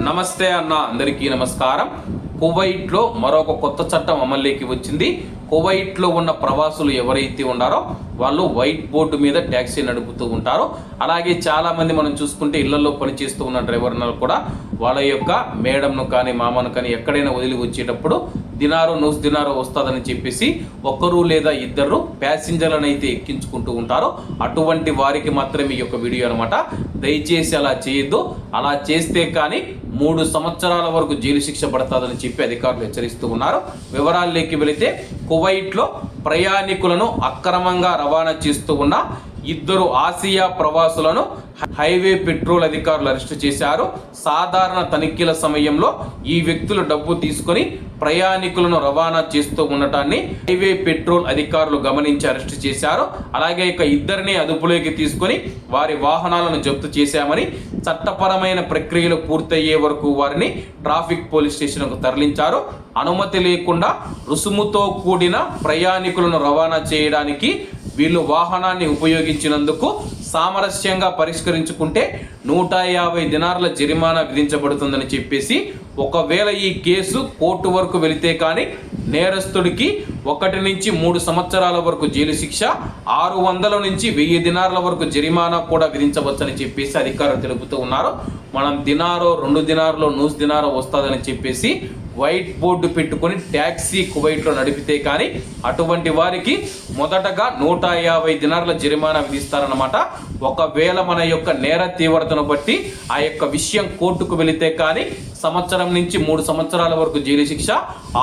నమస్తే అన్న, అందరికీ నమస్కారం. కువైట్లో మరొక కొత్త చట్టం అమల్లోకి వచ్చింది. కువైట్లో ఉన్న ప్రవాసులు ఎవరైతే ఉన్నారో వాళ్ళు వైట్ బోర్డు మీద ట్యాక్సీ నడుపుతూ ఉంటారు. అలాగే చాలా మంది మనం చూసుకుంటే ఇళ్లలో పనిచేస్తూ ఉన్న డ్రైవర్లు కూడా వాళ్ళ యొక్క మేడంను కానీ మామను కానీ ఎక్కడైనా వదిలి వచ్చేటప్పుడు దినారో నూస్ దినారో వస్తుందని చెప్పేసి ఒకరు లేదా ఇద్దరు ప్యాసింజర్లను అయితే ఎక్కించుకుంటూ ఉంటారు. అటువంటి వారికి మాత్రమే ఈ యొక్క వీడియో అనమాట. దయచేసి అలా చేయొద్దు. అలా చేస్తే కానీ 3 సంవత్సరాల వరకు జైలు శిక్ష పడుతుందని చెప్పి అధికారులు హెచ్చరిస్తూ ఉన్నారు. వివరాల్లోకి వెళితే కువైట్లో ప్రయాణికులను అక్రమంగా రవాణా చేస్తూ ఉన్న 2 ఆసియా ప్రవాసులను హైవే పెట్రోల్ అధికారులు అరెస్టు చేశారు. సాధారణ తనిఖీల సమయంలో ఈ వ్యక్తులు డబ్బు తీసుకొని ప్రయాణికులను రవాణా చేస్తూ ఉండటాన్ని హైవే పెట్రోల్ అధికారులు గమనించి అరెస్టు చేశారు. అలాగే ఇక 2 అదుపులోకి తీసుకొని వారి వాహనాలను జప్తు చేశామని, చట్టపరమైన ప్రక్రియలు పూర్తయ్యే వరకు వారిని ట్రాఫిక్ పోలీస్ స్టేషన్కు తరలించారు. అనుమతి లేకుండా రుసుముతో కూడిన ప్రయాణికులను రవాణా చేయడానికి వీళ్ళు వాహనాన్ని ఉపయోగించినందుకు సామరస్యంగా పరిష్కరించుకుంటే 150 దినార్ల జరిమానా విధించబడుతుందని చెప్పేసి, ఒకవేళ ఈ కేసు కోర్టు వరకు వెళితే కానీ నేరస్తుడికి 1 నుంచి 3 సంవత్సరాల వరకు జైలు శిక్ష, 600 నుంచి 1000 దినార్ల వరకు జరిమానా కూడా విధించవచ్చని చెప్పేసి అధికారులు తెలుపుతూ ఉన్నారు. మనం దినారో 2 దినార్లో నూస్ దినారో వస్తుందని చెప్పేసి వైట్ బోర్డు పెట్టుకొని ట్యాక్సీ కువైట్లో నడిపితే కానీ అటువంటి వారికి మొదటగా 150 దినార్ల జరిమానా విధిస్తారన్నమాట. ఒకవేళ మన యొక్క నేర తీవ్రతను బట్టి ఆ యొక్క విషయం కోర్టుకు వెళితే కానీ సంవత్సరం నుంచి 3 సంవత్సరాల వరకు జైలు శిక్ష,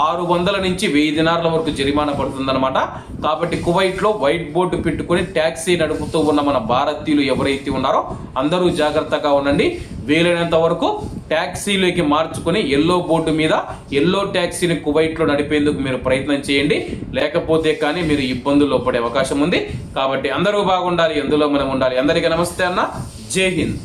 600 నుంచి 1000 దినార్ల వరకు జరిమానా పడుతుందన్నమాట. కాబట్టి కువైట్లో వైట్ బోర్డు పెట్టుకొని ట్యాక్సీ నడుపుతూ ఉన్న మన భారతీయులు ఎవరైతే ఉన్నారో అందరూ జాగ్రత్తగా ఉండండి. వీలైనంత వరకు ట్యాక్సీలోకి మార్చుకొని ఎల్లో బోర్డు మీద ఎల్లో ట్యాక్సీని కువైట్లో నడిపేందుకు మీరు ప్రయత్నం చేయండి. లేకపోతే కానీ మీరు ఇబ్బందుల్లో పడే అవకాశం ఉంది. కాబట్టి అందరూ బాగుండాలి, ఎందులో మనం ఉండాలి. అందరికీ నమస్తే అన్న, జై హింద్.